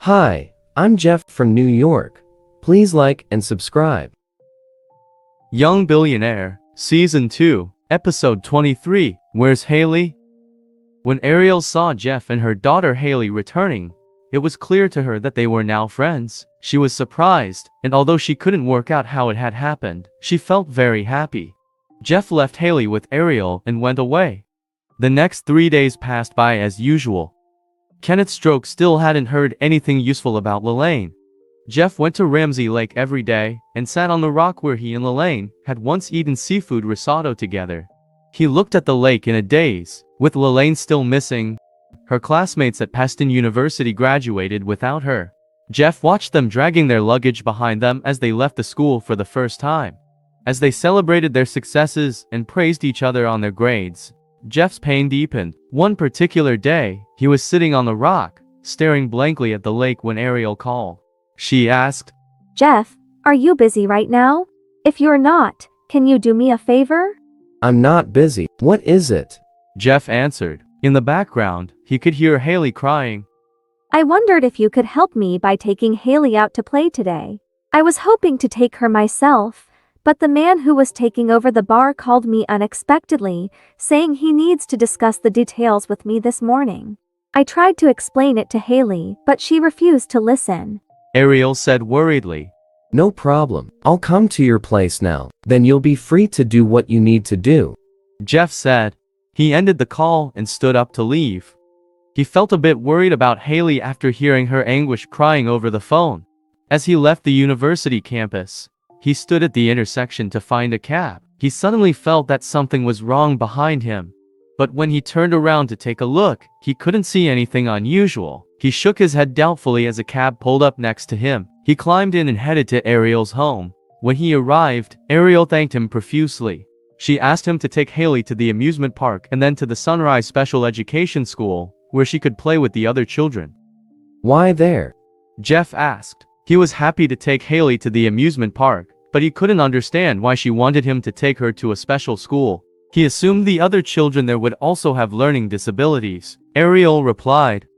Hi, I'm Jeff from New York. Please like and subscribe. Young Billionaire, Season 2, Episode 23, Where's Hailey? When Ariel saw Jeff and her daughter Hailey returning, it was clear to her that they were now friends. She was surprised, and although she couldn't work out how it had happened, she felt very happy. Jeff left Hailey with Ariel and went away. The next 3 days passed by as usual. Kenneth Stroke still hadn't heard anything useful about Lelaine. Jeff went to Ramsey Lake every day and sat on the rock where he and Lelaine had once eaten seafood risotto together. He looked at the lake in a daze, with Lelaine still missing. Her classmates at Peston University graduated without her. Jeff watched them dragging their luggage behind them as they left the school for the first time. As they celebrated their successes and praised each other on their grades, Jeff's pain deepened. One particular day, he was sitting on the rock, staring blankly at the lake when Ariel called. She asked, Jeff, are you busy right now? If you're not, can you do me a favor? I'm not busy. What is it? Jeff answered. In the background, he could hear Hailey crying. I wondered if you could help me by taking Hailey out to play today. I was hoping to take her myself, but the man who was taking over the bar called me unexpectedly, saying he needs to discuss the details with me this morning. I tried to explain it to Hailey, but she refused to listen. Ariel said worriedly. No problem. I'll come to your place now. Then you'll be free to do what you need to do. Jeff said. He ended the call and stood up to leave. He felt a bit worried about Hailey after hearing her anguish crying over the phone. As he left the university campus, he stood at the intersection to find a cab. He suddenly felt that something was wrong behind him. But when he turned around to take a look, he couldn't see anything unusual. He shook his head doubtfully as a cab pulled up next to him. He climbed in and headed to Ariel's home. When he arrived, Ariel thanked him profusely. She asked him to take Hailey to the amusement park and then to the Sunrise Special Education School, where she could play with the other children. Why there? Jeff asked. He was happy to take Hailey to the amusement park, but he couldn't understand why she wanted him to take her to a special school. He assumed the other children there would also have learning disabilities. Ariel replied,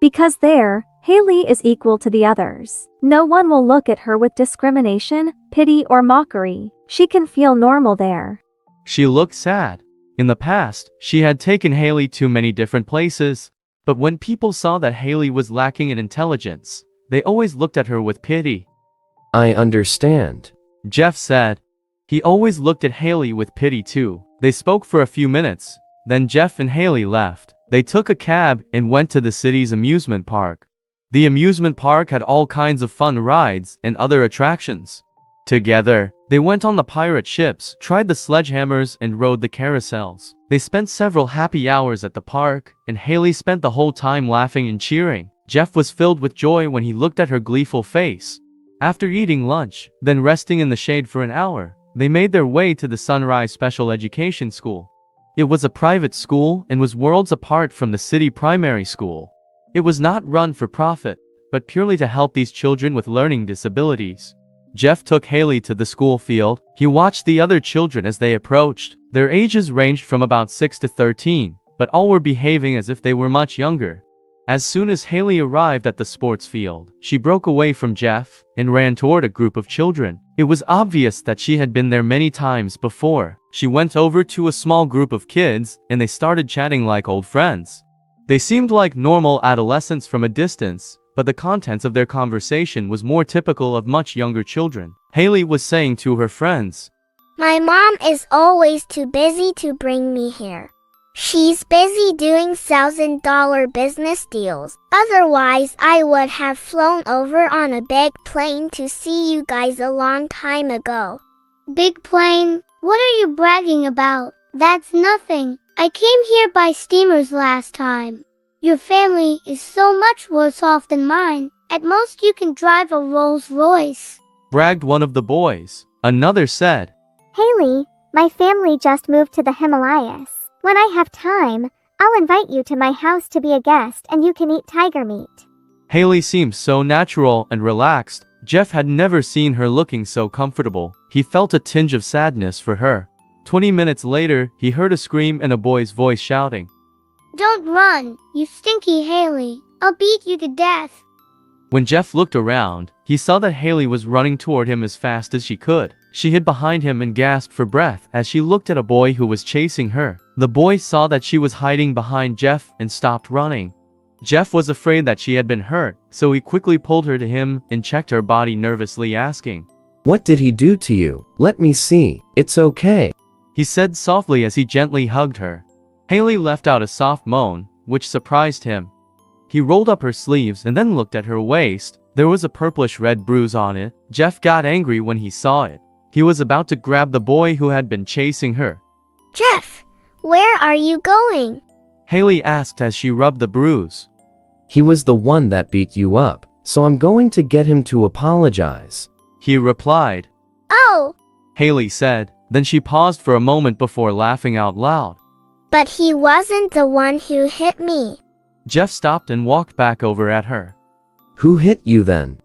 Because there, Hailey is equal to the others. No one will look at her with discrimination, pity or mockery. She can feel normal there. She looked sad. In the past, she had taken Hailey to many different places, but when people saw that Hailey was lacking in intelligence, they always looked at her with pity. I understand. Jeff said. He always looked at Hailey with pity too. They spoke for a few minutes, then Jeff and Hailey left. They took a cab and went to the city's amusement park. The amusement park had all kinds of fun rides and other attractions. Together, they went on the pirate ships, tried the sledgehammers and rode the carousels. They spent several happy hours at the park, and Hailey spent the whole time laughing and cheering. Jeff was filled with joy when he looked at her gleeful face. After eating lunch, then resting in the shade for an hour, they made their way to the Sunrise Special Education School. It was a private school and was worlds apart from the city primary school. It was not run for profit, but purely to help these children with learning disabilities. Jeff took Hailey to the school field. He watched the other children as they approached. Their ages ranged from about 6 to 13, but all were behaving as if they were much younger. As soon as Hailey arrived at the sports field, she broke away from Jeff and ran toward a group of children. It was obvious that she had been there many times before. She went over to a small group of kids and they started chatting like old friends. They seemed like normal adolescents from a distance, but the contents of their conversation was more typical of much younger children. Hailey was saying to her friends, My mom is always too busy to bring me here. She's busy doing $1,000 business deals. Otherwise, I would have flown over on a big plane to see you guys a long time ago. Big plane? What are you bragging about? That's nothing. I came here by steamers last time. Your family is so much worse off than mine. At most you can drive a Rolls Royce. bragged one of the boys. Another said, Hailey, my family just moved to the Himalayas. When I have time, I'll invite you to my house to be a guest and you can eat tiger meat. Hailey seemed so natural and relaxed. Jeff had never seen her looking so comfortable. He felt a tinge of sadness for her. 20 minutes later, he heard a scream and a boy's voice shouting, Don't run, you stinky Hailey. I'll beat you to death. When Jeff looked around, he saw that Hailey was running toward him as fast as she could. She hid behind him and gasped for breath as she looked at a boy who was chasing her. The boy saw that she was hiding behind Jeff and stopped running. Jeff was afraid that she had been hurt, so he quickly pulled her to him and checked her body, nervously asking, "What did he do to you? Let me see. It's okay," he said softly as he gently hugged her. Hailey let out a soft moan, which surprised him. He rolled up her sleeves and then looked at her waist. There was a purplish-red bruise on it. Jeff got angry when he saw it. He was about to grab the boy who had been chasing her. Jeff, where are you going? Hailey asked as she rubbed the bruise. "He was the one that beat you up, so I'm going to get him to apologize," he replied. Oh, Hailey said. Then she paused for a moment before laughing out loud. but he wasn't the one who hit me. Jeff stopped and walked back over at her. "Who hit you then?"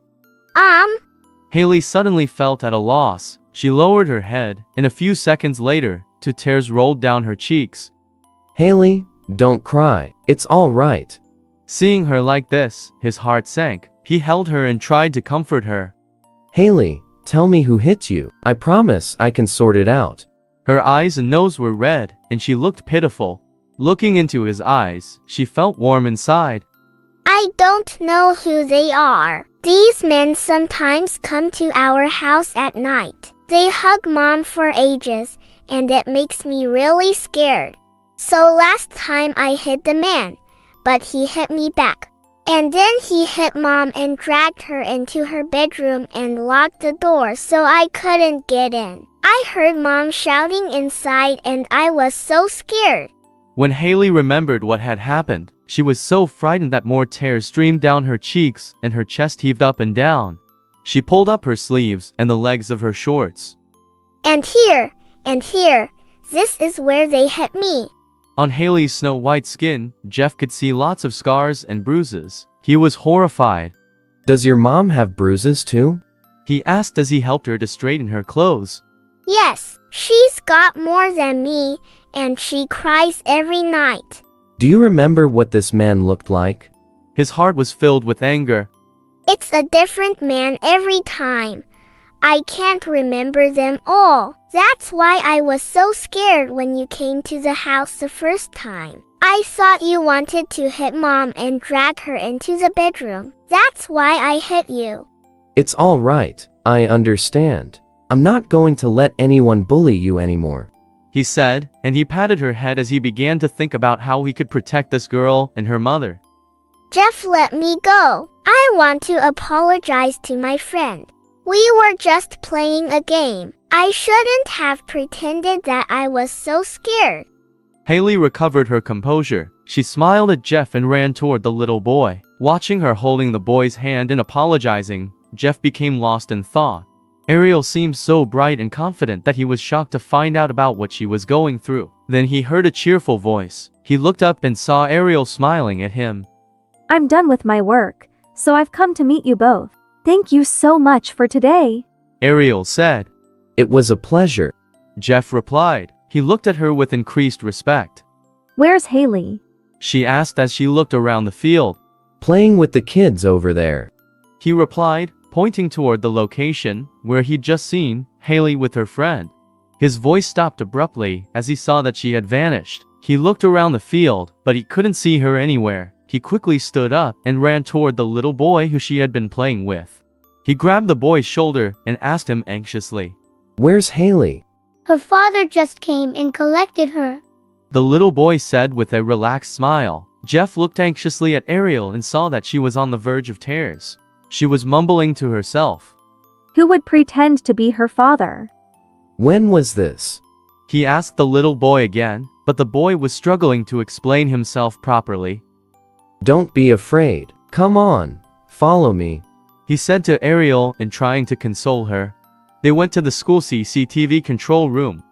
Hailey suddenly felt at a loss. She lowered her head, and a few seconds later, two tears rolled down her cheeks. "Hailey, don't cry. It's all right." Seeing her like this, his heart sank. He held her and tried to comfort her. "Hailey, tell me who hit you. I promise I can sort it out." Her eyes and nose were red, and she looked pitiful. Looking into his eyes, she felt warm inside. I don't know who they are. These men sometimes come to our house at night. They hug Mom for ages, and it makes me really scared. So last time I hit the man, but he hit me back. And then he hit Mom and dragged her into her bedroom and locked the door so I couldn't get in. I heard Mom shouting inside and I was so scared. When Hailey remembered what had happened, she was so frightened that more tears streamed down her cheeks and her chest heaved up and down. She pulled up her sleeves and the legs of her shorts. And here, this is where they hit me. On Hailey's snow-white skin, Jeff could see lots of scars and bruises. He was horrified. "Does your mom have bruises too?" He asked as he helped her to straighten her clothes. Yes, she's got more than me, and she cries every night. "Do you remember what this man looked like?" His heart was filled with anger. It's a different man every time. I can't remember them all. That's why I was so scared when you came to the house the first time. I thought you wanted to hit Mom and drag her into the bedroom. That's why I hit you. "It's all right. I understand. I'm not going to let anyone bully you anymore," he said, and he patted her head as he began to think about how he could protect this girl and her mother. Jeff, let me go. I want to apologize to my friend. We were just playing a game. I shouldn't have pretended that I was so scared. Hailey recovered her composure. She smiled at Jeff and ran toward the little boy. Watching her holding the boy's hand and apologizing, Jeff became lost in thought. Ariel seemed so bright and confident that he was shocked to find out about what she was going through. Then he heard a cheerful voice. He looked up and saw Ariel smiling at him. "I'm done with my work, so I've come to meet you both. Thank you so much for today." Ariel said. "It was a pleasure." Jeff replied. He looked at her with increased respect. "Where's Hailey?" she asked as she looked around the field. "Playing with the kids over there," he replied, pointing toward the location where he'd just seen Hailey with her friend. His voice stopped abruptly as he saw that she had vanished. He looked around the field, but he couldn't see her anywhere. He quickly stood up and ran toward the little boy who she had been playing with. He grabbed the boy's shoulder and asked him anxiously, "Where's Hailey?" Her father just came and collected her. the little boy said with a relaxed smile. Jeff looked anxiously at Ariel and saw that she was on the verge of tears. She was mumbling to herself. Who would pretend to be her father? "When was this?" He asked the little boy again, but the boy was struggling to explain himself properly. "Don't be afraid. Come on, follow me," he said to Ariel and trying to console her. They went to the school CCTV control room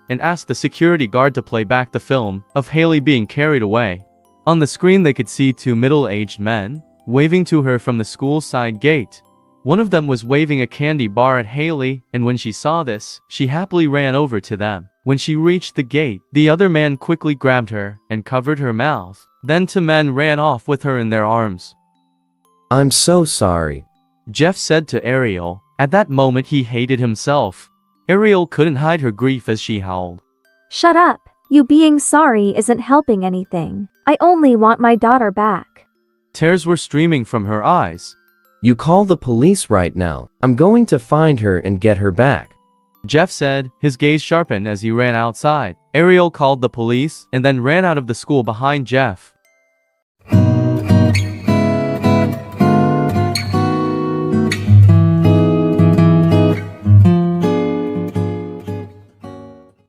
and asked the security guard to play back the film of Hailey being carried away. On the screen they could see two middle-aged men waving to her from the school side gate. One of them was waving a candy bar at Hailey, and when she saw this, she happily ran over to them. When she reached the gate, the other man quickly grabbed her and covered her mouth. Then two men ran off with her in their arms. I'm so sorry. Jeff said to Ariel. At that moment he hated himself. Ariel couldn't hide her grief as she howled. Shut up. You being sorry isn't helping anything. I only want my daughter back. Tears were streaming from her eyes. You call the police right now. I'm going to find her and get her back. Jeff said, his gaze sharpened as he ran outside. Ariel called the police and then ran out of the school behind Jeff.